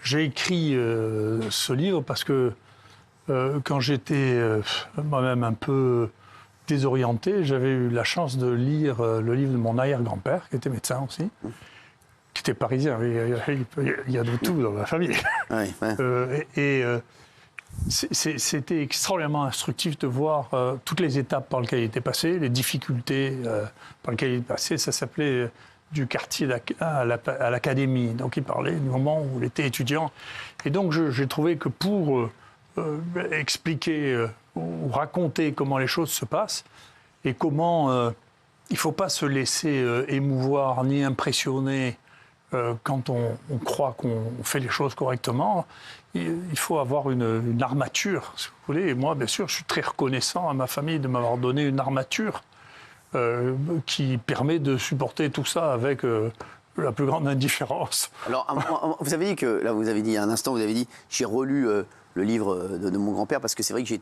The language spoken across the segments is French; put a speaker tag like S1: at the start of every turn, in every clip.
S1: j'ai écrit ce livre parce que quand j'étais moi-même un peu désorienté, j'avais eu la chance de lire le livre de mon arrière-grand-père, qui était médecin aussi, qui était parisien. Il y a de tout dans ma famille. C'était extraordinairement instructif de voir toutes les étapes par lesquelles il était passé, les difficultés par lesquelles il était passé. Ça s'appelait du quartier à l'académie. Donc il parlait du moment où il était étudiant. Et donc j'ai trouvé que pour expliquer ou raconter comment les choses se passent et comment il ne faut pas se laisser émouvoir ni impressionner quand on croit qu'on fait les choses correctement. Il faut avoir une armature, si vous voulez. Et moi, bien sûr, je suis très reconnaissant à ma famille de m'avoir donné une armature qui permet de supporter tout ça avec la plus grande indifférence.
S2: Alors, vous avez dit que, là, vous avez dit il y a un instant, vous avez dit, j'ai relu le livre de mon grand-père parce que c'est vrai que vous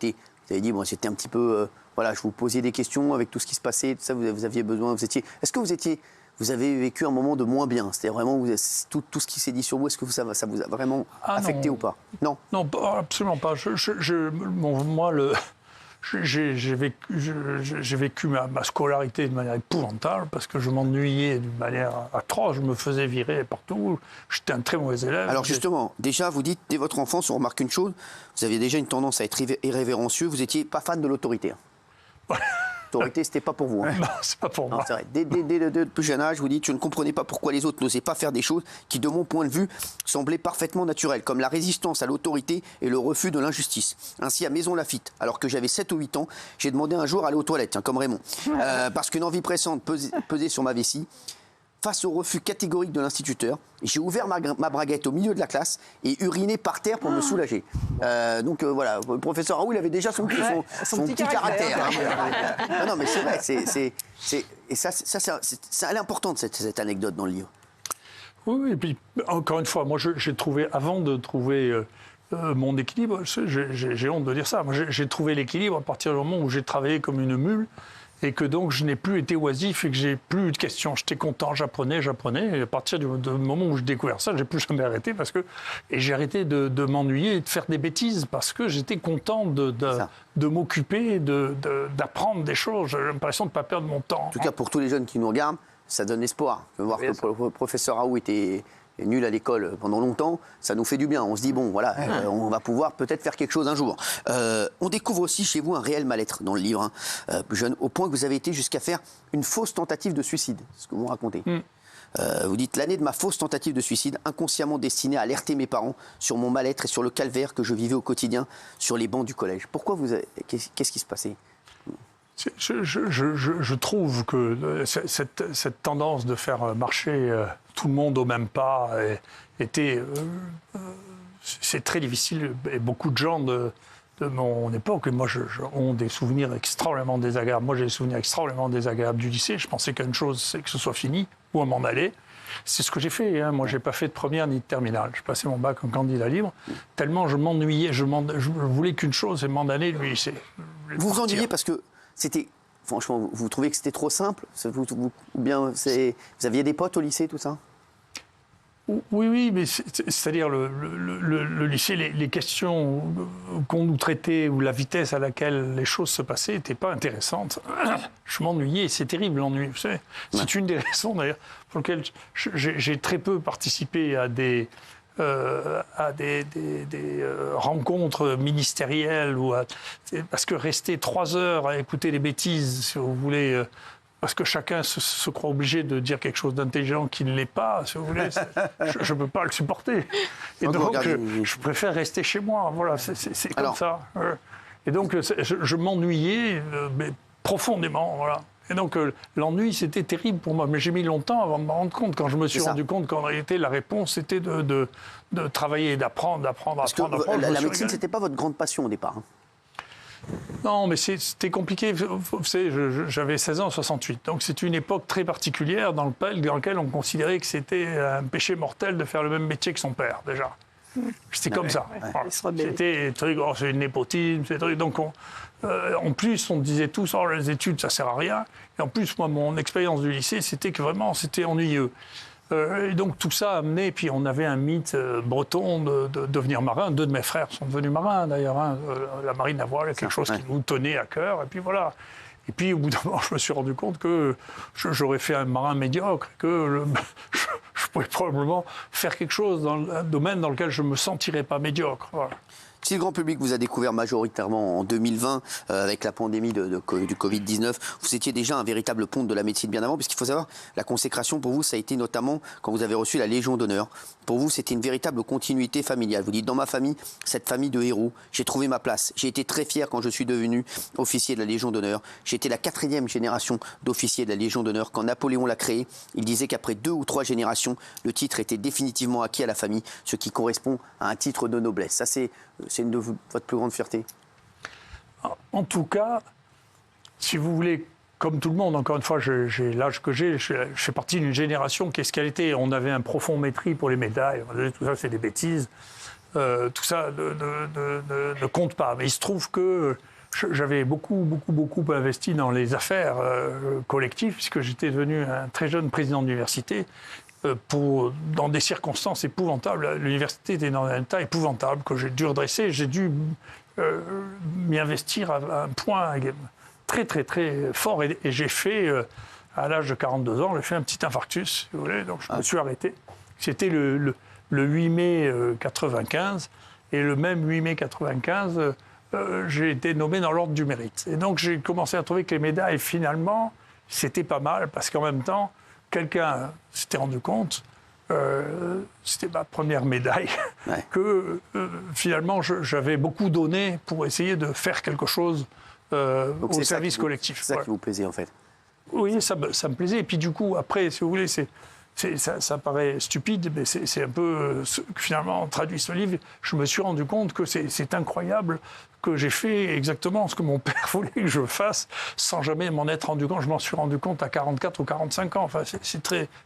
S2: avez dit, bon, j'étais un petit peu, voilà, je vous posais des questions avec tout ce qui se passait, tout ça, vous aviez besoin, est-ce que vous avez vécu un moment de moins bien? C'était vraiment tout ce qui s'est dit sur vous, est-ce que ça vous a vraiment affecté ou pas? Non.
S1: Non, absolument pas. Moi, j'ai vécu ma scolarité de manière épouvantable parce que je m'ennuyais d'une manière atroce. Je me faisais virer partout. J'étais un très mauvais élève.
S2: Alors justement, déjà, vous dites, dès votre enfance, on remarque une chose, vous aviez déjà une tendance à être irrévérencieux, vous n'étiez pas fan de l'autorité. L'autorité, c'était pas pour vous. Hein.
S1: Non, c'est pas pour moi.
S2: C'est vrai. Dès le plus jeune âge, vous dites, je ne comprenais pas pourquoi les autres n'osaient pas faire des choses qui, de mon point de vue, semblaient parfaitement naturelles, comme la résistance à l'autorité et le refus de l'injustice. Ainsi, à Maison Lafitte, alors que j'avais 7 ou 8 ans, j'ai demandé un jour à aller aux toilettes, comme Raymond, parce qu'une envie pressante pesait sur ma vessie. Face au refus catégorique de l'instituteur, j'ai ouvert ma braguette au milieu de la classe et uriné par terre pour me soulager. Donc voilà, le professeur Raoult, il avait déjà son petit caractère. Hein. Non, mais c'est vrai, et ça, elle est importante, cette anecdote dans le livre.
S1: Oui, et puis encore une fois, moi j'ai trouvé, avant de trouver mon équilibre, j'ai honte de dire ça, moi j'ai trouvé l'équilibre à partir du moment où j'ai travaillé comme une mule. Et que donc je n'ai plus été oisif et que j'ai plus eu de questions. J'étais content, j'apprenais. Et à partir du moment où j'ai découvert ça, j'ai plus jamais arrêté et j'ai arrêté de m'ennuyer et de faire des bêtises parce que j'étais content de m'occuper, d'apprendre des choses. J'ai l'impression de ne pas perdre mon temps.
S2: En tout cas, pour tous les jeunes qui nous regardent, ça donne espoir. De voir que le professeur Raoult était nul à l'école pendant longtemps, ça nous fait du bien. On se dit, bon, voilà, on va pouvoir peut-être faire quelque chose un jour. On découvre aussi chez vous un réel mal-être dans le livre, plus jeune, au point que vous avez été jusqu'à faire une fausse tentative de suicide, c'est ce que vous racontez. Vous dites, l'année de ma fausse tentative de suicide, inconsciemment destinée à alerter mes parents sur mon mal-être et sur le calvaire que je vivais au quotidien sur les bancs du collège. Pourquoi qu'est-ce qui se passait ?
S1: Je trouve que cette tendance de faire marcher tout le monde au même pas c'est très difficile. Et beaucoup de gens de mon époque, moi, ont des souvenirs extrêmement désagréables. Moi, j'ai des souvenirs extrêmement désagréables du lycée. Je pensais qu'une chose, c'est que ce soit fini ou à m'en aller. C'est ce que j'ai fait. Hein. Moi, je n'ai pas fait de première ni de terminale. J'ai passé mon bac en candidat libre. Tellement je m'ennuyais. Je voulais qu'une chose, c'est m'en aller du lycée.
S2: Vous vous ennuyez parce que c'était... Franchement, vous trouvez que c'était trop simple? Ou bien vous aviez des potes au lycée, tout ça?
S1: Oui, mais c'est-à-dire le lycée, les questions qu'on nous traitait ou la vitesse à laquelle les choses se passaient n'étaient pas intéressantes. Je m'ennuyais, c'est terrible l'ennui, vous savez. C'est une des raisons d'ailleurs pour lesquelles j'ai très peu participé à des rencontres ministérielles parce que rester 3 heures à écouter des bêtises, si vous voulez, parce que chacun se croit obligé de dire quelque chose d'intelligent qui ne l'est pas, si vous voulez, je ne peux pas le supporter. Et donc, je préfère rester chez moi. Voilà, c'est comme ça. Et donc, je m'ennuyais mais profondément, voilà. Et donc, l'ennui, c'était terrible pour moi. Mais j'ai mis longtemps avant de me rendre compte. Quand je me suis rendu compte qu'en réalité, la réponse, c'était de travailler, d'apprendre.
S2: Parce que la médecine, ce n'était pas votre grande passion au départ. Hein.
S1: Non, mais c'était compliqué. Vous savez, j'avais 16 ans en 68. Donc, c'est une époque très particulière dans laquelle on considérait que c'était un péché mortel de faire le même métier que son père, déjà. C'était comme ça. Voilà. C'était c'est une népotisme. Donc, en plus, on disait tous, les études, ça sert à rien. Et en plus, moi, mon expérience du lycée, c'était que vraiment, c'était ennuyeux. Et donc tout ça a amené, puis on avait un mythe breton de devenir marin. 2 de mes frères sont devenus marins d'ailleurs. La marine à voile est quelque chose qui nous tenait à cœur. Et puis voilà. Et puis au bout d'un moment, je me suis rendu compte que j'aurais fait un marin médiocre, que je pouvais probablement faire quelque chose dans un domaine dans lequel je ne me sentirais pas médiocre. Voilà.
S2: Si le grand public vous a découvert majoritairement en 2020, avec la pandémie du Covid-19, vous étiez déjà un véritable ponte de la médecine bien avant, puisqu'il faut savoir, la consécration pour vous, ça a été notamment quand vous avez reçu la Légion d'honneur. Pour vous, c'était une véritable continuité familiale. Vous dites, dans ma famille, cette famille de héros, j'ai trouvé ma place. J'ai été très fier quand je suis devenu officier de la Légion d'honneur. J'ai été la 4e génération d'officiers de la Légion d'honneur. Quand Napoléon l'a créé, il disait qu'après 2 ou 3 générations, le titre était définitivement acquis à la famille, ce qui correspond à un titre de noblesse. Ça, c'est une de votre plus grande fierté?
S1: En tout cas, si vous voulez, comme tout le monde, encore une fois, j'ai l'âge que j'ai, je fais partie d'une génération qui est ce qu'elle était. On avait un profond mépris pour les médailles. Tout ça, c'est des bêtises. Tout ça ne compte pas. Mais il se trouve que j'avais beaucoup investi dans les affaires collectives, puisque j'étais devenu un très jeune président d'université. Dans des circonstances épouvantables. L'université était dans un état épouvantable que j'ai dû redresser. J'ai dû m'y investir à un point très fort. Et j'ai fait, à l'âge de 42 ans, j'ai fait un petit infarctus, si vous voulez. Donc je me suis arrêté. C'était le 8 mai 95. Et le même 8 mai 95, j'ai été nommé dans l'ordre du mérite. Et donc j'ai commencé à trouver que les médailles, finalement, c'était pas mal. Parce qu'en même temps, quelqu'un s'était rendu compte, c'était ma première médaille, que finalement j'avais beaucoup donné pour essayer de faire quelque chose au service collectif.
S2: C'est ça qui vous plaisait en fait?
S1: Oui, ça me plaisait. Et puis du coup, après, si vous voulez, ça paraît stupide, mais c'est un peu, finalement, traduit ce livre, je me suis rendu compte que c'est incroyable que j'ai fait exactement ce que mon père voulait que je fasse sans jamais m'en être rendu compte. Je m'en suis rendu compte à 44 ou 45 ans. Enfin,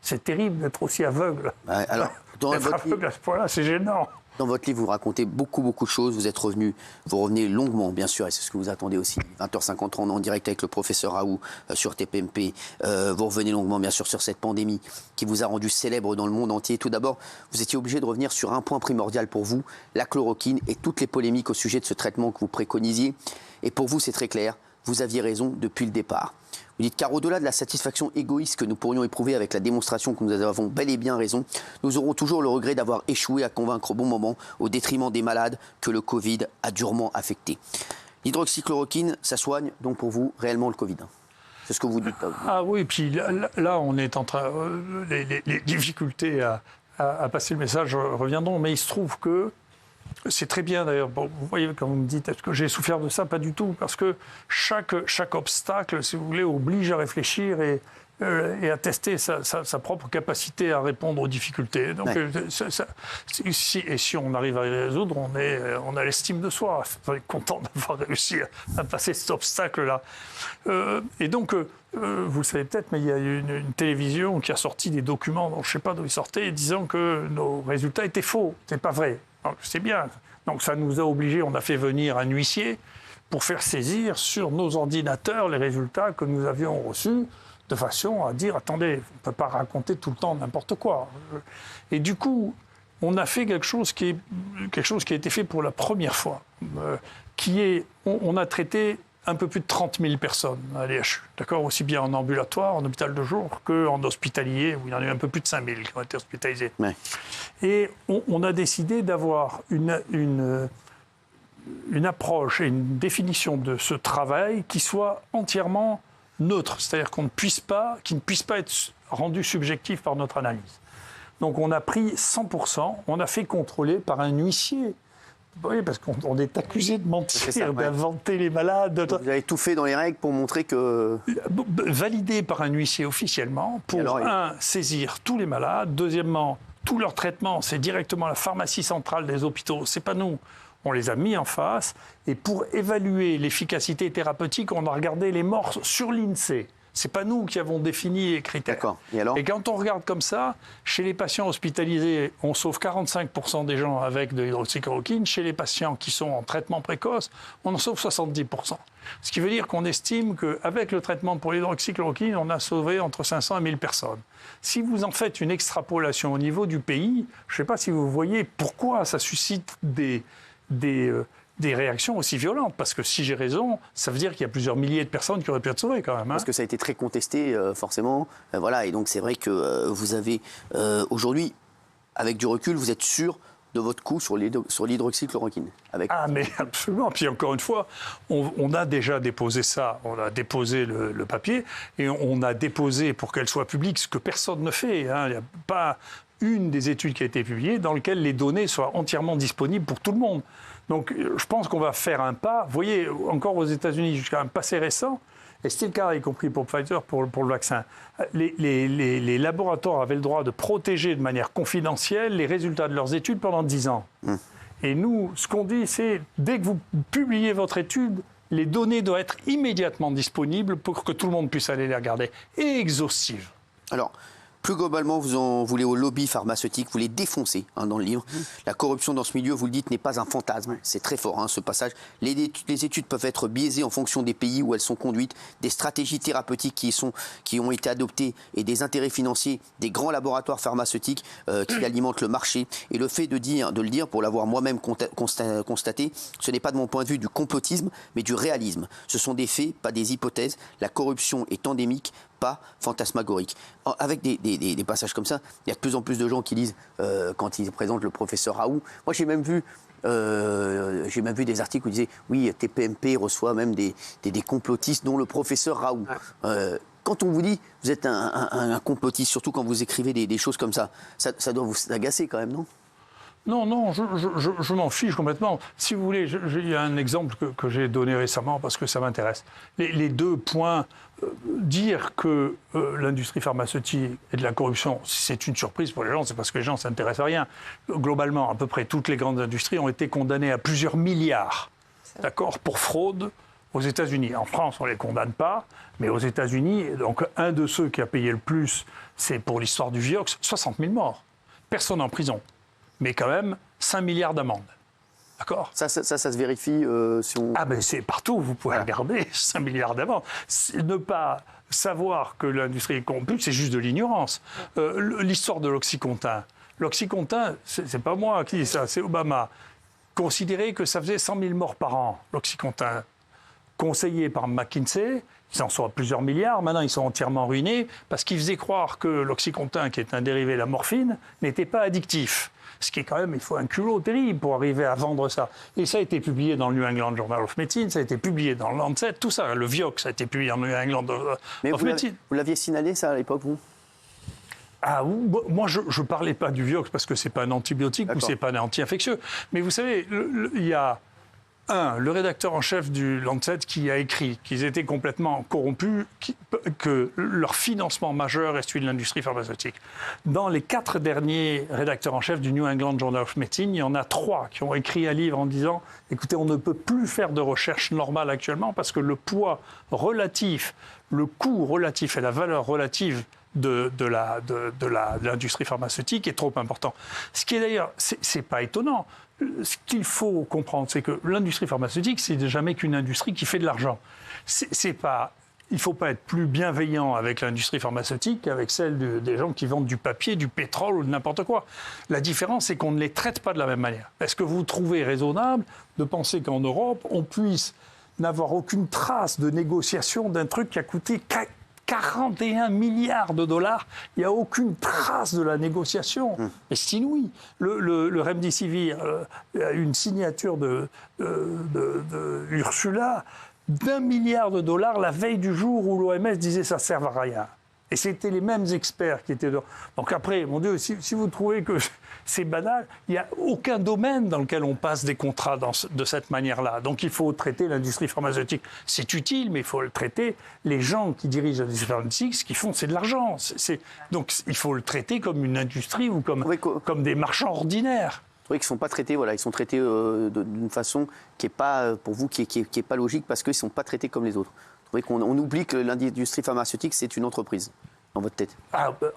S1: c'est terrible d'être aussi aveugle.
S2: Ouais, alors,
S1: d'être aveugle à ce point-là, c'est gênant.
S2: Dans votre livre, vous racontez beaucoup de choses. Vous revenez longuement, bien sûr, et c'est ce que vous attendez aussi. 20h53, on est en direct avec le professeur Raoult sur TPMP. Vous revenez longuement, bien sûr, sur cette pandémie qui vous a rendu célèbre dans le monde entier. Tout d'abord, vous étiez obligé de revenir sur un point primordial pour vous, la chloroquine et toutes les polémiques au sujet de ce traitement que vous préconisiez. Et pour vous, c'est très clair, vous aviez raison depuis le départ. Vous dites car au-delà de la satisfaction égoïste que nous pourrions éprouver avec la démonstration que nous avons bel et bien raison, nous aurons toujours le regret d'avoir échoué à convaincre au bon moment, au détriment des malades que le Covid a durement affectés. L'hydroxychloroquine, ça soigne donc pour vous réellement le Covid. C'est ce que vous dites.
S1: Ah oui, puis là on est en train... les difficultés à passer le message reviendront, mais il se trouve que c'est très bien d'ailleurs. Bon, vous voyez, quand vous me dites est-ce que j'ai souffert de ça, pas du tout, parce que chaque obstacle, si vous voulez, oblige à réfléchir et à tester sa propre capacité à répondre aux difficultés. Donc, si on arrive à les résoudre, on a l'estime de soi. On est content d'avoir réussi à passer cet obstacle-là. Et donc, vous le savez peut-être, mais il y a une télévision qui a sorti des documents, dont je ne sais pas d'où ils sortaient, disant que nos résultats étaient faux. C'est pas vrai. C'est bien. Donc ça nous a obligés, on a fait venir un huissier pour faire saisir sur nos ordinateurs les résultats que nous avions reçus, de façon à dire, attendez, on ne peut pas raconter tout le temps n'importe quoi. Et du coup, on a fait quelque chose qui a été fait pour la première fois, on a traité un peu plus de 30 000 personnes à l'EHU, d'accord, aussi bien en ambulatoire, en hôpital de jour, qu'en hospitalier, où il y en a eu un peu plus de 5 000 qui ont été hospitalisés. Ouais. Et on a décidé d'avoir une approche et une définition de ce travail qui soit entièrement neutre, c'est-à-dire qu'il ne puisse pas être rendu subjectif par notre analyse. Donc on a pris 100%, on a fait contrôler par un huissier. Oui, parce qu'on est accusé de mentir, d'inventer les malades.
S2: Vous avez tout fait dans les règles pour montrer que...
S1: Validé par un huissier officiellement pour, saisir tous les malades. Deuxièmement, tout leur traitement, c'est directement la pharmacie centrale des hôpitaux. C'est pas nous. On les a mis en face. Et pour évaluer l'efficacité thérapeutique, on a regardé les morts sur l'INSEE. C'est pas nous qui avons défini les critères.
S2: D'accord. Et
S1: quand on regarde comme ça, chez les patients hospitalisés, on sauve 45% des gens avec de l'hydroxychloroquine. Chez les patients qui sont en traitement précoce, on en sauve 70%. Ce qui veut dire qu'on estime qu'avec le traitement pour l'hydroxychloroquine, on a sauvé entre 500 et 1000 personnes. Si vous en faites une extrapolation au niveau du pays, je ne sais pas si vous voyez pourquoi ça suscite des réactions aussi violentes. Parce que si j'ai raison, ça veut dire qu'il y a plusieurs milliers de personnes qui auraient pu être sauvées quand même.
S2: Parce que ça a été très contesté, forcément. Voilà, et donc c'est vrai que vous avez aujourd'hui, avec du recul, vous êtes sûr de votre coup sur l'hydroxychloroquine.
S1: Ah mais absolument. Puis encore une fois, on a déjà déposé ça. On a déposé le papier et on a déposé pour qu'elle soit publique ce que personne ne fait. Hein. Il n'y a pas une des études qui a été publiée dans laquelle les données soient entièrement disponibles pour tout le monde. Donc je pense qu'on va faire un pas. Vous voyez, encore aux États-Unis, jusqu'à un passé récent, et c'était le cas, y compris pour Pfizer, pour le vaccin, les laboratoires avaient le droit de protéger de manière confidentielle les résultats de leurs études pendant 10 ans. Et nous, ce qu'on dit, c'est dès que vous publiez votre étude, les données doivent être immédiatement disponibles pour que tout le monde puisse aller les regarder. Et exhaustives.
S2: Alors, plus globalement, vous en voulez au lobby pharmaceutique, vous les défoncez dans le livre. La corruption dans ce milieu, vous le dites, n'est pas un fantasme. C'est très fort, ce passage. Les études peuvent être biaisées en fonction des pays où elles sont conduites, des stratégies thérapeutiques qui ont été adoptées et des intérêts financiers des grands laboratoires pharmaceutiques qui alimentent le marché. Et le fait de le dire, pour l'avoir moi-même constaté, ce n'est pas de mon point de vue du complotisme, mais du réalisme. Ce sont des faits, pas des hypothèses. La corruption est endémique, pas fantasmagorique. Avec des passages comme ça, il y a de plus en plus de gens qui lisent quand ils présentent le professeur Raoult. Moi, j'ai même vu des articles où ils disaient oui, TPMP reçoit même des complotistes, dont le professeur Raoult. Quand on vous dit vous êtes un complotiste, surtout quand vous écrivez des choses comme ça doit vous agacer quand même, non ?
S1: Non, je m'en fiche complètement. Si vous voulez, il y a un exemple que j'ai donné récemment parce que ça m'intéresse. Les deux points, dire que l'industrie pharmaceutique et de la corruption, c'est une surprise pour les gens, c'est parce que les gens ne s'intéressent à rien. Globalement, à peu près toutes les grandes industries ont été condamnées à plusieurs milliards, d'accord, pour fraude aux États-Unis. En France, on ne les condamne pas, mais aux États-Unis, donc un de ceux qui a payé le plus, c'est pour l'histoire du Vioxx, 60 000 morts. Personne en prison. Mais quand même 5 milliards d'amendes. D'accord ?
S2: Ça se vérifie si on...
S1: Ah ben c'est partout, vous pouvez regarder 5 milliards d'amendes. Ne pas savoir que l'industrie est corrompue, c'est juste de l'ignorance. L'histoire de l'Oxycontin. L'Oxycontin, c'est pas moi qui dis ça, c'est Obama. Considérait que ça faisait 100 000 morts par an, l'Oxycontin. Conseillé par McKinsey, ils en sont à plusieurs milliards, maintenant ils sont entièrement ruinés, parce qu'ils faisaient croire que l'Oxycontin, qui est un dérivé de la morphine, n'était pas addictif. Ce qui est quand même, il faut un culot terrible pour arriver à vendre ça. Et ça a été publié dans le New England Journal of Medicine, ça a été publié dans le Lancet, tout ça. Le Vioxx a été publié dans le New England of Medicine.
S2: Vous l'aviez signalé ça à l'époque, vous ?
S1: Ah, moi, je ne parlais pas du Vioxx parce que ce n'est pas un antibiotique ou ce n'est pas un anti-infectieux. Mais vous savez, il y a le rédacteur en chef du Lancet qui a écrit qu'ils étaient complètement corrompus, que leur financement majeur est celui de l'industrie pharmaceutique. Dans les 4 derniers rédacteurs en chef du New England Journal of Medicine, il y en a 3 qui ont écrit un livre en disant « Écoutez, on ne peut plus faire de recherche normale actuellement parce que le poids relatif, le coût relatif et la valeur relative de l'industrie pharmaceutique est trop important. » Ce qui est d'ailleurs, c'est pas étonnant. Ce qu'il faut comprendre, c'est que l'industrie pharmaceutique, c'est jamais qu'une industrie qui fait de l'argent. Il ne faut pas être plus bienveillant avec l'industrie pharmaceutique qu'avec celle des gens qui vendent du papier, du pétrole ou de n'importe quoi. La différence, c'est qu'on ne les traite pas de la même manière. Est-ce que vous trouvez raisonnable de penser qu'en Europe, on puisse n'avoir aucune trace de négociation d'un truc qui a coûté 41 milliards de dollars, il n'y a aucune trace de la négociation. Et c'est inouï. Le Remdesivir a une signature de Ursula d'1 milliard de dollars la veille du jour où l'OMS disait ça ne sert à rien. Et c'était les mêmes experts qui étaient dedans. Donc après, mon Dieu, si vous trouvez que c'est banal, il n'y a aucun domaine dans lequel on passe des contrats de cette manière-là. Donc il faut traiter l'industrie pharmaceutique. C'est utile, mais il faut le traiter. Les gens qui dirigent l'industrie pharmaceutique, ce qu'ils font, c'est de l'argent. Donc il faut le traiter comme une industrie ou comme des marchands ordinaires.
S2: Oui, qui ne sont pas traités, voilà, ils sont traités d'une façon qui n'est pas, pour vous, qui est pas logique parce qu'ils ne sont pas traités comme les autres. Vous trouvez qu'on oublie que l'industrie pharmaceutique, c'est une entreprise dans votre tête?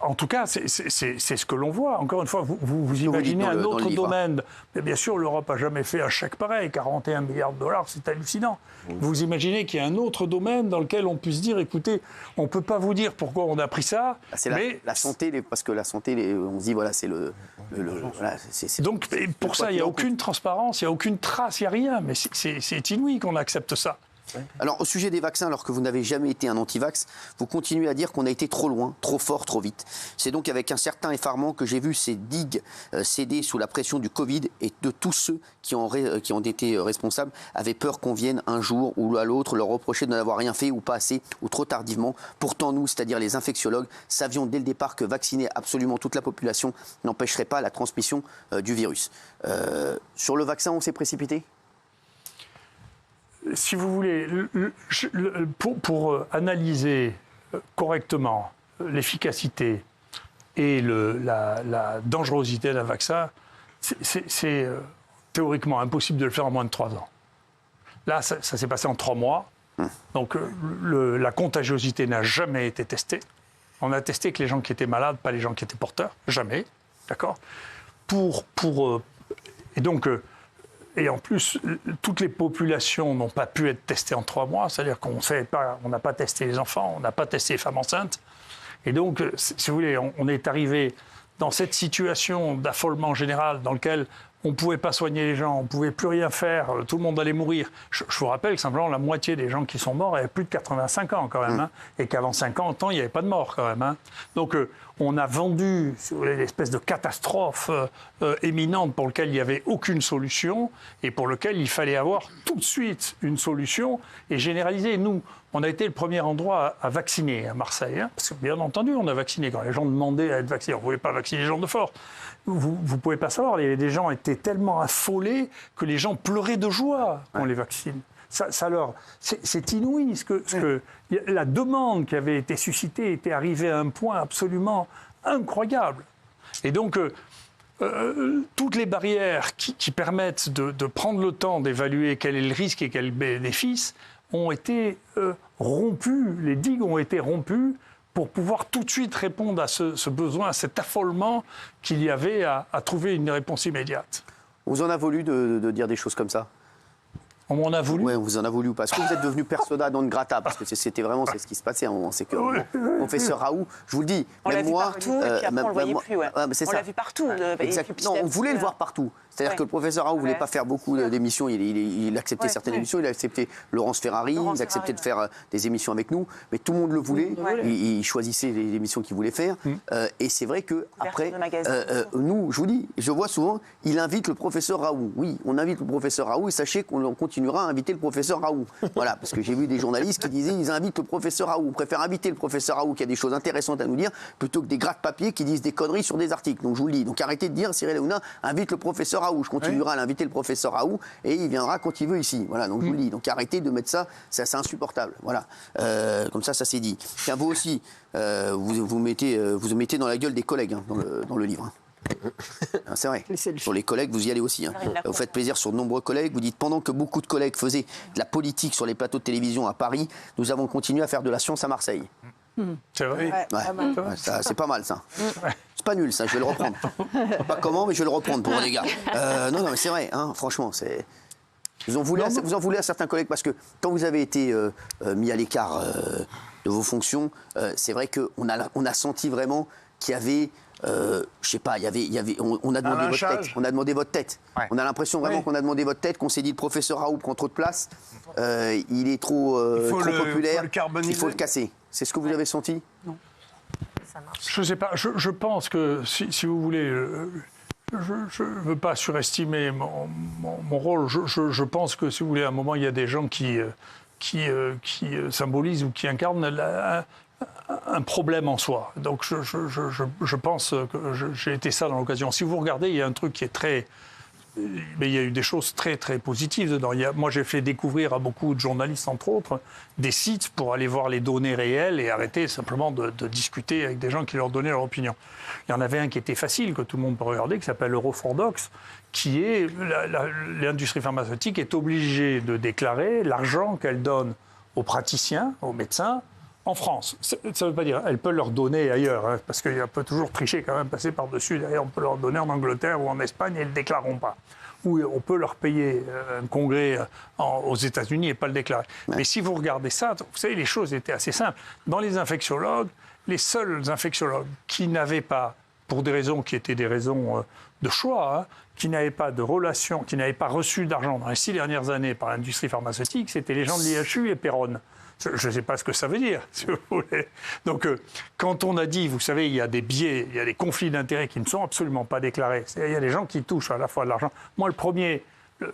S1: En tout cas, c'est ce que l'on voit. Encore une fois, vous imaginez un autre domaine. Mais bien sûr, l'Europe n'a jamais fait un chèque pareil. 41 milliards de dollars, c'est hallucinant. Vous imaginez qu'il y a un autre domaine dans lequel on puisse dire, écoutez, on ne peut pas vous dire pourquoi on a pris ça.
S2: C'est la santé, parce que la santé, on se dit, voilà, c'est voilà,
S1: donc, pour ça, il n'y a aucune transparence, il n'y a aucune trace, il n'y a rien. Mais c'est inouï qu'on accepte ça.
S2: Alors, au sujet des vaccins, alors que vous n'avez jamais été un anti-vax, vous continuez à dire qu'on a été trop loin, trop fort, trop vite. C'est donc avec un certain effarement que j'ai vu ces digues céder sous la pression du Covid, et de tous ceux qui ont été responsables avaient peur qu'on vienne un jour ou à l'autre leur reprocher de n'avoir rien fait ou pas assez ou trop tardivement. Pourtant, nous, c'est-à-dire les infectiologues, savions dès le départ que vacciner absolument toute la population n'empêcherait pas la transmission du virus. Sur le vaccin, on s'est précipité ?
S1: Si vous voulez, pour analyser correctement l'efficacité et la dangerosité d'un vaccin, c'est théoriquement impossible de le faire en moins de 3 ans. Là, ça s'est passé en 3 mois. Donc la contagiosité n'a jamais été testée. On a testé que les gens qui étaient malades, pas les gens qui étaient porteurs. Jamais. D'accord ? Et donc... Et en plus, toutes les populations n'ont pas pu être testées en 3 mois. C'est-à-dire qu'on n'a pas testé les enfants, on n'a pas testé les femmes enceintes. Et donc, si vous voulez, on est arrivé dans cette situation d'affolement général dans lequel on ne pouvait pas soigner les gens, on ne pouvait plus rien faire, tout le monde allait mourir. Je vous rappelle que simplement la moitié des gens qui sont morts avaient plus de 85 ans quand même, hein, et qu'avant 50 ans, il n'y avait pas de mort quand même. Hein. Donc on a vendu, si vous voulez, l'espèce de catastrophe éminente pour laquelle il n'y avait aucune solution et pour laquelle il fallait avoir tout de suite une solution et généraliser. Nous, on a été le premier endroit à vacciner à Marseille, hein, parce que bien entendu, on a vacciné quand les gens demandaient à être vaccinés. On ne voulait pas vacciner les gens de force. Vous ne pouvez pas savoir, des gens étaient tellement affolés que les gens pleuraient de joie qu'on les vaccine. C'est inouï. La demande qui avait été suscitée était arrivée à un point absolument incroyable. Et donc, toutes les barrières qui permettent de prendre le temps d'évaluer quel est le risque et quel est le bénéfice ont été rompues. Les digues ont été rompues pour pouvoir tout de suite répondre à ce besoin, à cet affolement qu'il y avait à trouver une réponse immédiate.
S2: On vous en a voulu de dire des choses comme ça?
S1: On m'en a voulu.
S2: Oui, on vous en a voulu. Parce que vous êtes devenu persona non grata, parce que c'était vraiment ce qui se passait. C'est que professeur Raoult, je vous le dis,
S3: on
S2: même moi,
S3: l'a vu partout, et puis après on le voyait plus. Ouais. On l'a vu partout.
S2: Non, on voulait le voir partout. C'est-à-dire que le professeur Raoult ne voulait pas faire beaucoup d'émissions. Il acceptait certaines émissions. Il a accepté Laurence Ferrari. Il acceptait de faire des émissions avec nous. Mais tout le monde le voulait. Il choisissait les émissions qu'il voulait faire. Et c'est vrai qu'après, nous, je vous dis, je vois souvent, il invite le professeur Raoult. Oui, on invite le professeur Raoult et sachez qu'on continuera à inviter le professeur Raoult. Voilà, parce que j'ai vu des journalistes qui disaient ils invitent le professeur Raoult. On préfère inviter le professeur Raoult qui a des choses intéressantes à nous dire plutôt que des gratte-papiers qui disent des conneries sur des articles. Donc je vous le dis. Donc arrêtez de dire Cyril Hanouna invite le professeur Raoult. Je continuerai à l'inviter le professeur Raoult et il viendra quand il veut ici. Voilà, donc je vous le dis. Donc arrêtez de mettre ça, c'est insupportable. Voilà. Comme ça c'est dit. Tiens, vous aussi, vous mettez dans la gueule des collègues hein, dans le livre. Hein. C'est vrai. Sur les collègues, vous y allez aussi. Hein. Vous faites plaisir sur de nombreux collègues. Vous dites pendant que beaucoup de collègues faisaient de la politique sur les plateaux de télévision à Paris, nous avons continué à faire de la science à Marseille.
S1: C'est vrai.
S2: C'est pas mal ça. C'est pas nul ça. Je vais le reprendre. Pas comment, mais je vais le reprendre pour les gars. Non, mais c'est vrai. Hein, franchement, c'est. Vous en voulez à certains collègues parce que quand vous avez été mis à l'écart de vos fonctions, c'est vrai qu'on a senti vraiment qu'il y avait. Je sais pas, on a demandé votre tête. On a demandé votre tête. Ouais. On a l'impression vraiment qu'on a demandé votre tête, qu'on s'est dit le professeur Raoult prend trop de place, il est trop populaire, il faut le casser. C'est ce que vous avez senti?
S3: Non. Ça marche.
S1: Je sais pas, je pense que si vous voulez, je ne veux pas surestimer mon rôle. Je pense que si vous voulez, à un moment, il y a des gens qui symbolisent ou qui incarnent un problème en soi. Donc je pense que j'ai été ça dans l'occasion. Si vous regardez, il y a un truc qui est très... Mais il y a eu des choses très, très positives dedans. Moi, j'ai fait découvrir à beaucoup de journalistes, entre autres, des sites pour aller voir les données réelles et arrêter simplement de discuter avec des gens qui leur donnaient leur opinion. Il y en avait un qui était facile, que tout le monde peut regarder, qui s'appelle Eurofordox, qui est... L'industrie pharmaceutique est obligée de déclarer l'argent qu'elle donne aux praticiens, aux médecins, en France. Ça ne veut pas dire, elle peut leur donner ailleurs, hein, parce qu'elle peut toujours tricher quand même, passer par-dessus. D'ailleurs, on peut leur donner en Angleterre ou en Espagne et ils ne le déclareront pas. Ou on peut leur payer un congrès aux États-Unis et pas le déclarer. Ouais. Mais si vous regardez ça, vous savez, les choses étaient assez simples. Dans les infectiologues, les seuls infectiologues qui n'avaient pas, pour des raisons qui étaient des raisons de choix, hein, qui n'avaient pas de relation, qui n'avaient pas reçu d'argent dans les 6 dernières années par l'industrie pharmaceutique, c'était les gens de l'IHU et Péronne. Je ne sais pas ce que ça veut dire, si vous voulez. Donc, quand on a dit, vous savez, il y a des biais, il y a des conflits d'intérêts qui ne sont absolument pas déclarés. Il y a des gens qui touchent à la fois de l'argent. Moi, le premier,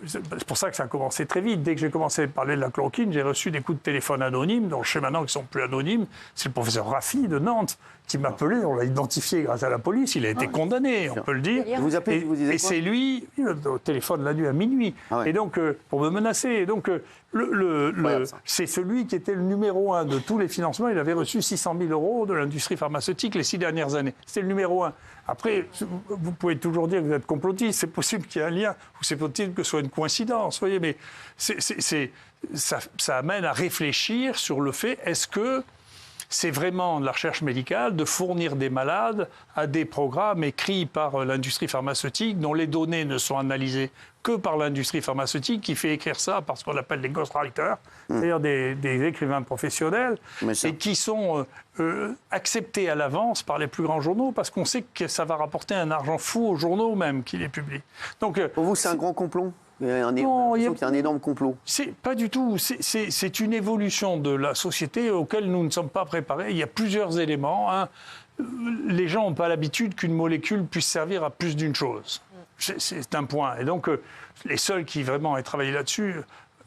S1: c'est pour ça que ça a commencé très vite. Dès que j'ai commencé à parler de la chloroquine, j'ai reçu des coups de téléphone anonymes, dont je sais maintenant qu'ils ne sont plus anonymes. C'est le professeur Raffi de Nantes qui m'a appelé. On l'a identifié grâce à la police. Il a été condamné, on peut le dire.
S2: Vous appelez, vous disiez
S1: et c'est lui, au téléphone la nuit à minuit. Ah ouais. Et donc, pour me menacer. Et donc, c'est celui qui était le numéro 1 de tous les financements. Il avait reçu 600 000 € de l'industrie pharmaceutique les 6 dernières années. C'était le numéro 1. Après, vous pouvez toujours dire que vous êtes complotiste. C'est possible qu'il y ait un lien, ou c'est possible que ce soit une coïncidence. Voyez, mais ça amène à réfléchir sur le fait, est-ce que c'est vraiment de la recherche médicale de fournir des malades à des programmes écrits par l'industrie pharmaceutique dont les données ne sont analysées que par l'industrie pharmaceutique qui fait écrire ça par ce qu'on appelle des ghostwriters, c'est-à-dire des écrivains professionnels, et qui sont acceptés à l'avance par les plus grands journaux parce qu'on sait que ça va rapporter un argent fou aux journaux même qui les publient. Donc,
S2: pour vous, c'est un grand complot ? Il y a un énorme complot.
S1: Pas du tout. C'est une évolution de la société auquel nous ne sommes pas préparés. Il y a plusieurs éléments. Les gens n'ont pas l'habitude qu'une molécule puisse servir à plus d'une chose. C'est un point. Et donc, les seuls qui vraiment aient travaillé là-dessus,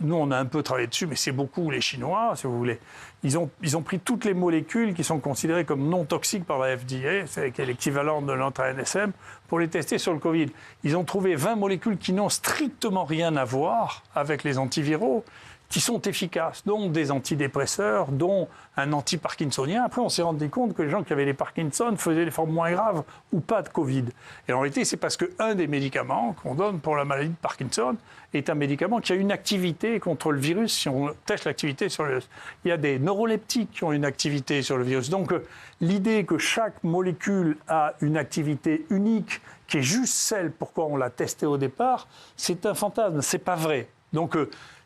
S1: nous, on a un peu travaillé dessus, mais c'est beaucoup les Chinois, si vous voulez. Ils ont pris toutes les molécules qui sont considérées comme non toxiques par la FDA, c'est l'équivalent de l'anti-NSM, pour les tester sur le Covid. Ils ont trouvé 20 molécules qui n'ont strictement rien à voir avec les antiviraux, qui sont efficaces, dont des antidépresseurs, dont un anti-parkinsonien. Après, on s'est rendu compte que les gens qui avaient les Parkinson faisaient des formes moins graves ou pas de Covid. Et en réalité, c'est parce qu'un des médicaments qu'on donne pour la maladie de Parkinson est un médicament qui a une activité contre le virus, si on teste l'activité sur le virus. Il y a des neuroleptiques qui ont une activité sur le virus. Donc, l'idée que chaque molécule a une activité unique, qui est juste celle pourquoi on l'a testée au départ, c'est un fantasme, c'est pas vrai. Donc,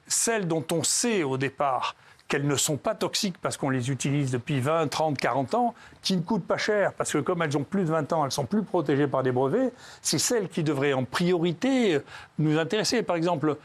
S1: celles dont on sait au départ qu'elles ne sont pas toxiques parce qu'on les utilise depuis 20, 30, 40 ans, qui ne coûtent pas cher, parce que comme elles ont plus de 20 ans, elles sont plus protégées par des brevets, c'est celles qui devraient en priorité nous intéresser. Par exemple,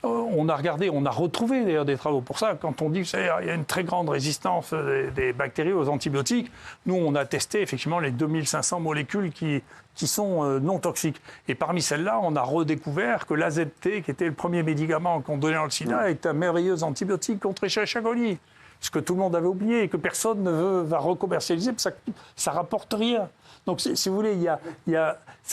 S1: on a regardé, on a retrouvé d'ailleurs des travaux pour ça. Quand on dit qu'il y a une très grande résistance des bactéries aux antibiotiques, nous, on a testé effectivement les 2500 molécules qui sont non toxiques. Et parmi celles-là, on a redécouvert que l'AZT, qui était le premier médicament qu'on donnait dans le sida, est un merveilleux antibiotique contre Escherichia coli. Ce que tout le monde avait oublié et que personne ne va recommercialiser, parce que ça ne rapporte rien. Donc, si vous voulez,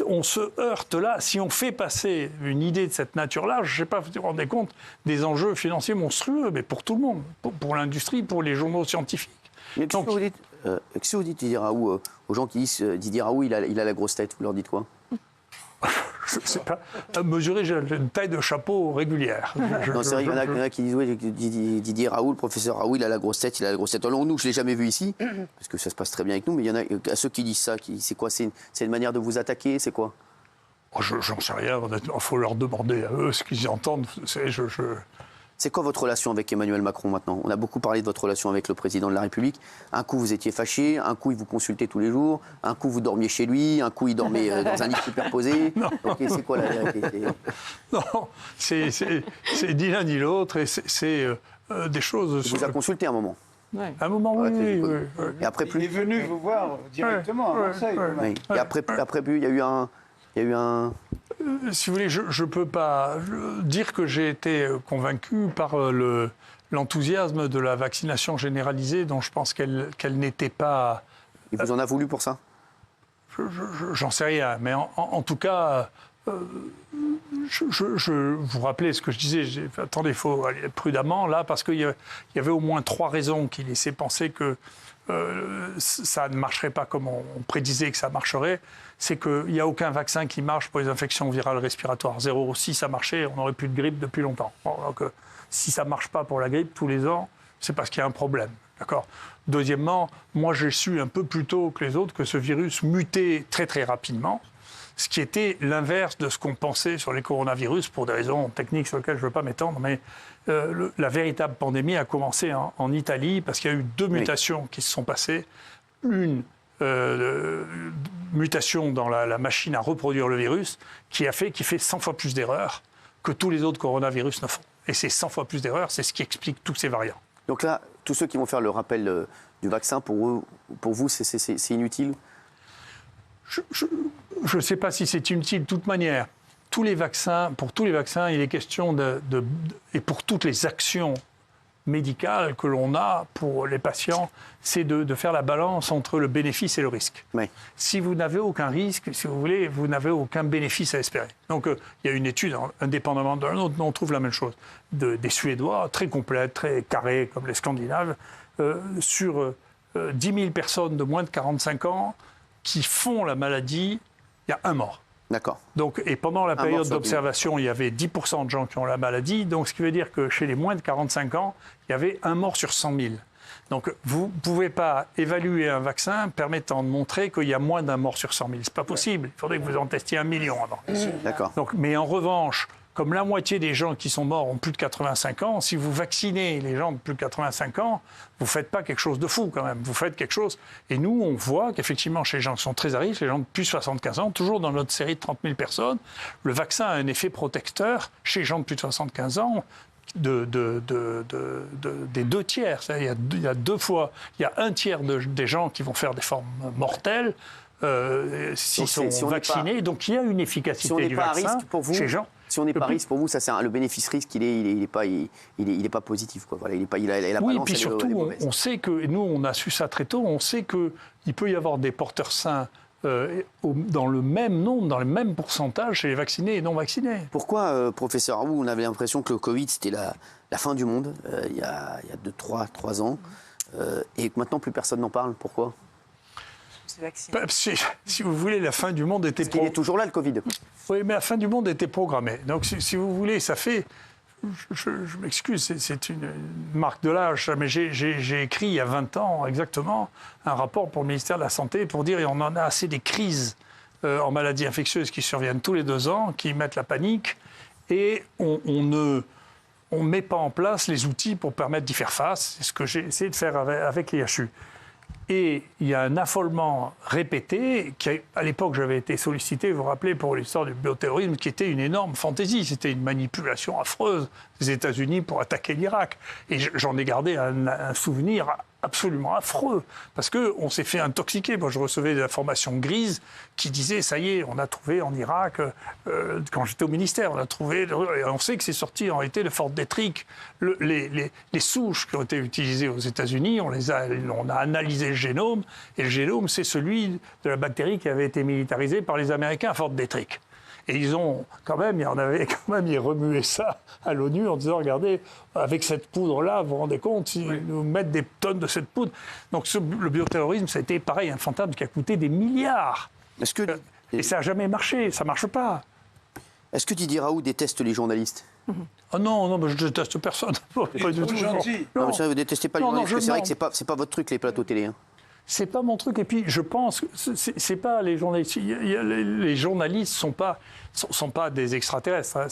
S1: on se heurte là. Si on fait passer une idée de cette nature-là, je ne sais pas si vous vous rendez compte des enjeux financiers monstrueux, mais pour tout le monde, pour l'industrie, pour les journaux scientifiques.
S2: Mais qu'est-ce que vous dites Didier Raoult, aux gens qui disent Didier Raoult, il a la grosse tête, vous leur dites quoi?
S1: Je ne sais pas. Mesurer, j'ai une taille de chapeau régulière.
S2: Non, c'est vrai, il y en a qui disent oui, Didier Raoult, le professeur Raoult, il a la grosse tête, il a la grosse tête. Alors, nous, je ne l'ai jamais vu ici, parce que ça se passe très bien avec nous, mais il y en a à ceux qui disent ça, c'est quoi? C'est une manière de vous attaquer, c'est quoi?
S1: J'en sais rien, honnêtement. Il faut leur demander à eux ce qu'ils entendent.
S2: C'est quoi votre relation avec Emmanuel Macron maintenant? On a beaucoup parlé de votre relation avec le président de la République. Un coup, vous étiez fâché, un coup, il vous consultait tous les jours, un coup, vous dormiez chez lui, un coup, il dormait dans un lit superposé. Okay, c'est quoi la vérité?
S1: Non, c'est ni l'un ni l'autre, et c'est des choses...
S2: Il vous a consulté à un moment?
S1: Ouais. À un moment, oui.
S2: Et après, plus...
S4: Il est venu vous voir directement à Marseille.
S2: Oui. Et après, il y a eu un...
S1: Si vous voulez, je ne peux pas dire que j'ai été convaincu par l'enthousiasme de la vaccination généralisée dont je pense qu'elle n'était pas...
S2: Il vous en a voulu pour ça?
S1: J'en sais rien, mais en tout cas, je vous rappelez ce que je disais, attendez, il faut aller prudemment là, parce qu'il y avait au moins 3 raisons qui laissaient penser que ça ne marcherait pas comme on prédisait que ça marcherait. C'est qu'il n'y a aucun vaccin qui marche pour les infections virales respiratoires. 0, si ça marchait, on n'aurait plus de grippe depuis longtemps. Donc, si ça ne marche pas pour la grippe, tous les ans, c'est parce qu'il y a un problème. D'accord ? Deuxièmement, moi j'ai su un peu plus tôt que les autres que ce virus mutait très très rapidement, ce qui était l'inverse de ce qu'on pensait sur les coronavirus pour des raisons techniques sur lesquelles je ne veux pas m'étendre, mais la véritable pandémie a commencé en Italie parce qu'il y a eu 2 mutations qui se sont passées. Une mutation dans la machine à reproduire le virus qui fait 100 fois plus d'erreurs que tous les autres coronavirus ne font. Et ces 100 fois plus d'erreurs, c'est ce qui explique tous ces variants.
S2: Donc là, tous ceux qui vont faire le rappel du vaccin, pour vous, c'est inutile ?
S1: Je ne sais pas si c'est inutile. De toute manière, pour tous les vaccins, il est question et pour toutes les actions médicales que l'on a pour les patients, c'est de faire la balance entre le bénéfice et le risque.
S2: Oui.
S1: Si vous n'avez aucun risque, si vous voulez, vous n'avez aucun bénéfice à espérer. Donc il y a une étude, indépendamment de l'autre, on trouve la même chose, des Suédois, très complète, très carrée, comme les Scandinaves, sur 10 000 personnes de moins de 45 ans qui font la maladie, il y a un mort.
S2: D'accord.
S1: Donc, et pendant la période d'observation, il y avait 10% de gens qui ont la maladie. Donc, ce qui veut dire que chez les moins de 45 ans, il y avait un mort sur 100 000. Donc, vous ne pouvez pas évaluer un vaccin permettant de montrer qu'il y a moins d'un mort sur 100 000. Ce n'est pas possible. Il faudrait que vous en testiez 1 million avant.
S2: D'accord.
S1: Donc, mais en revanche, comme la moitié des gens qui sont morts ont plus de 85 ans, si vous vaccinez les gens de plus de 85 ans, vous ne faites pas quelque chose de fou quand même. Vous faites quelque chose. Et nous, on voit qu'effectivement, chez les gens qui sont très à risque, les gens de plus de 75 ans, toujours dans notre série de 30 000 personnes, le vaccin a un effet protecteur chez les gens de plus de 75 ans des 2 tiers. Il y a 2 fois, il y a un tiers des gens qui vont faire des formes mortelles s'ils sont vaccinés. Donc il y a une efficacité du vaccin chez les gens.
S2: Si on n'est pas risque, pour vous, le bénéfice-risque, il n'est pas positif, quoi. Voilà, la
S1: oui,
S2: balance,
S1: puis surtout, on sait que, et nous, on a su ça très tôt, on sait qu'il peut y avoir des porteurs sains dans le même nombre, dans le même pourcentage chez les vaccinés et non vaccinés.
S2: Pourquoi, professeur Raoult, on avait l'impression que le Covid, c'était la fin du monde, il y a 3 ans, et que maintenant, plus personne n'en parle. Pourquoi ? Si vous voulez, la fin du monde était... Il est toujours là, le Covid.
S1: Oui, mais la fin du monde était programmée. Donc, si vous voulez, ça fait... Je m'excuse, c'est une marque de l'âge, mais j'ai écrit il y a 20 ans, exactement, un rapport pour le ministère de la Santé pour dire qu'on en a assez des crises en maladies infectieuses qui surviennent tous les 2 ans, qui mettent la panique, et on ne met pas en place les outils pour permettre d'y faire face. C'est ce que j'ai essayé de faire avec l'IHU. Et il y a un affolement répété, à l'époque j'avais été sollicité, vous vous rappelez, pour l'histoire du bioterrorisme, qui était une énorme fantaisie. C'était une manipulation affreuse des États-Unis pour attaquer l'Irak. Et j'en ai gardé un souvenir absolument affreux, parce qu'on s'est fait intoxiquer. Moi, je recevais des informations grises qui disaient, ça y est, on a trouvé en Irak, quand j'étais au ministère, on a trouvé, et on sait que c'est sorti en réalité de Fort Detrick. Les souches qui ont été utilisées aux États-Unis, on a analysé le génome, et le génome, c'est celui de la bactérie qui avait été militarisée par les Américains à Fort Detrick. Et ils ont quand même, ils remuaient ça à l'ONU en disant, regardez, avec cette poudre-là, vous vous rendez compte, ils nous mettent des tonnes de cette poudre. Donc le bioterrorisme, ça a été pareil, un fantasme qui a coûté des milliards. Et ça n'a jamais marché, ça ne marche pas.
S2: Est-ce que Didier Raoult déteste les journalistes ?
S1: Oh non, mais je déteste personne.
S4: Pas du tout gentil.
S2: Non, mais ça, vous ne détestez pas les journalistes, c'est vrai que c'est pas votre truc, les plateaux télé. Hein.
S1: C'est pas mon truc. Et puis, je pense que c'est pas les journalistes. Les journalistes sont pas des extraterrestres. Hein.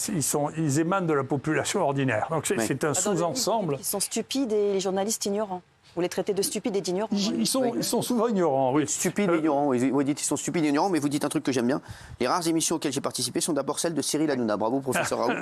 S1: Ils émanent de la population ordinaire. Donc, c'est un sous-ensemble.
S5: Ils sont stupides et les journalistes ignorants. Vous les traitez de stupides et d'ignorants.
S1: Ils sont souvent ignorants, oui.
S2: Stupides et ignorants, oui. Vous dites qu'ils sont stupides et ignorants, mais vous dites un truc que j'aime bien. Les rares émissions auxquelles j'ai participé sont d'abord celles de Cyril Hanouna. Bravo, professeur Raoult,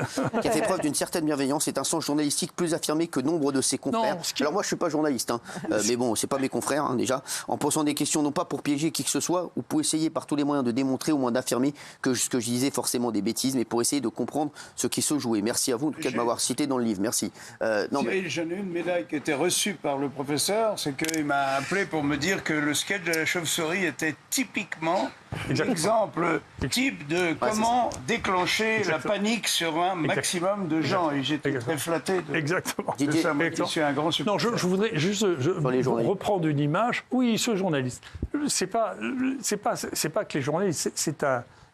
S2: qui a fait preuve d'une certaine bienveillance et un sens journalistique plus affirmé que nombre de ses confrères. Alors moi, je ne suis pas journaliste, hein, mais bon, c'est pas mes confrères, hein, déjà. En posant des questions, non pas pour piéger qui que ce soit, ou pour essayer par tous les moyens de démontrer, au moins d'affirmer que ce que je disais forcément des bêtises, mais pour essayer de comprendre ce qui se jouait. Merci à vous, en tout cas, de m'avoir cité dans le livre. Merci.
S4: Cyril, j'en ai une médaille qui était reçue par le professeur, c'est qu'il m'a appelé pour me dire que le sketch de la chauve-souris était typiquement l'exemple type de comment déclencher la panique sur un maximum de gens. Et j'étais très flatté de ça. Moi qui suis un grand supporter.
S1: Non, je voudrais juste reprendre une image. Oui, ce journaliste. C'est pas que les journalistes.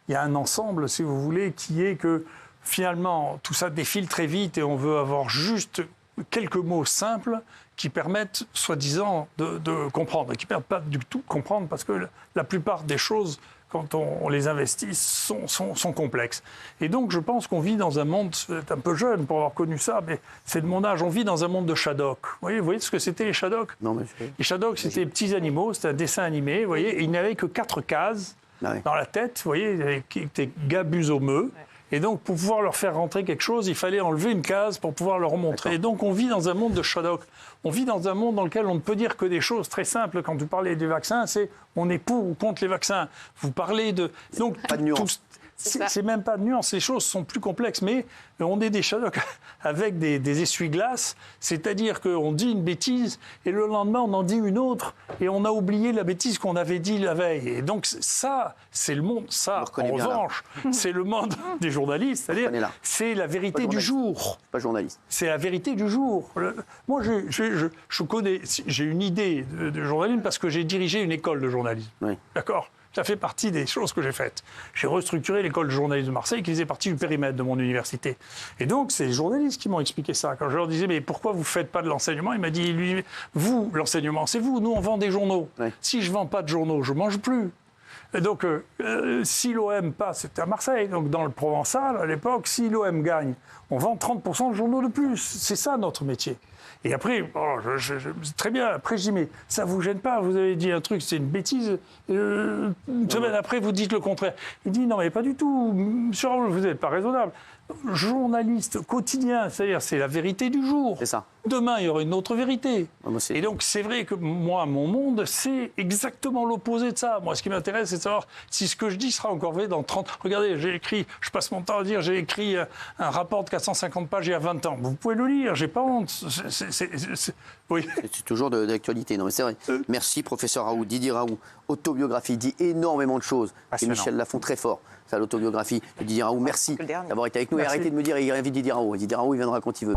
S1: Il y a un ensemble, si vous voulez, qui est que finalement tout ça défile très vite et on veut avoir juste quelques mots simples qui permettent, soi-disant, de comprendre, et qui ne permettent pas du tout de comprendre, parce que la plupart des choses, quand on les investit, sont complexes. Et donc, je pense qu'on vit dans un monde, c'est un peu jeune pour avoir connu ça, mais c'est de mon âge, on vit dans un monde de Shadok. Vous voyez ce que c'était, les Shadok?
S2: Non, mais
S1: les Shadok, c'était des petits animaux, c'était un dessin animé, vous voyez, et il n'y avait que 4 cases dans la tête, vous voyez, qui étaient gabusomeux. Et donc, pour pouvoir leur faire rentrer quelque chose, il fallait enlever une case pour pouvoir leur montrer. Et donc, on vit dans un monde de Shadok. On vit dans un monde dans lequel on ne peut dire que des choses très simples. Quand vous parlez des vaccins, c'est on est pour ou contre les vaccins. Vous parlez de... Donc,
S2: pas de nuance.
S1: C'est même pas de nuance, les choses sont plus complexes, mais on est des Shadok avec des essuie-glaces, c'est-à-dire qu'on dit une bêtise et le lendemain on en dit une autre et on a oublié la bêtise qu'on avait dit la veille. Et donc ça, c'est le monde, ça en revanche, c'est le monde des journalistes, c'est-à-dire c'est la vérité du jour.
S2: Pas journaliste.
S1: C'est la vérité du jour. Moi, je connais, j'ai une idée de journalisme parce que j'ai dirigé une école de journalisme.
S2: Oui.
S1: D'accord ? Ça fait partie des choses que j'ai faites. J'ai restructuré l'école de journalisme de Marseille qui faisait partie du périmètre de mon université. Et donc, c'est les journalistes qui m'ont expliqué ça. Quand je leur disais, mais pourquoi vous ne faites pas de l'enseignement? Il m'a dit, vous, l'enseignement, c'est vous. Nous, on vend des journaux. Oui. Si je ne vends pas de journaux, je ne mange plus. Et donc, si l'OM passe, c'était à Marseille, donc dans le Provençal, à l'époque, si l'OM gagne, on vend 30% de journaux de plus. C'est ça notre métier. Et après, très bien, après je dis, mais ça ne vous gêne pas, vous avez dit un truc, c'est une bêtise. Une semaine après, vous dites le contraire. Il dit, non mais pas du tout, monsieur Raoult, vous n'êtes pas raisonnable. Journaliste quotidien, c'est-à-dire c'est la vérité du jour.
S2: C'est ça.
S1: Demain, il y aura une autre vérité. Et donc, c'est vrai que moi, mon monde, c'est exactement l'opposé de ça. Moi, ce qui m'intéresse, c'est de savoir si ce que je dis sera encore vrai dans 30... Regardez, j'ai écrit, je passe mon temps à dire, j'ai écrit un rapport de 450 pages il y a 20 ans. Vous pouvez le lire, j'ai pas honte.
S2: Oui. C'est toujours d'actualité, non mais c'est vrai. Merci, professeur Raoult. Didier Raoult, autobiographie, dit énormément de choses. Et Michel Lafon, très fort. Ça, l'autobiographie de Didier Raoult. Merci d'avoir été avec nous. Et arrêtez de me dire, il invite Didier Raoult. Didier Raoult, il viendra quand il veut.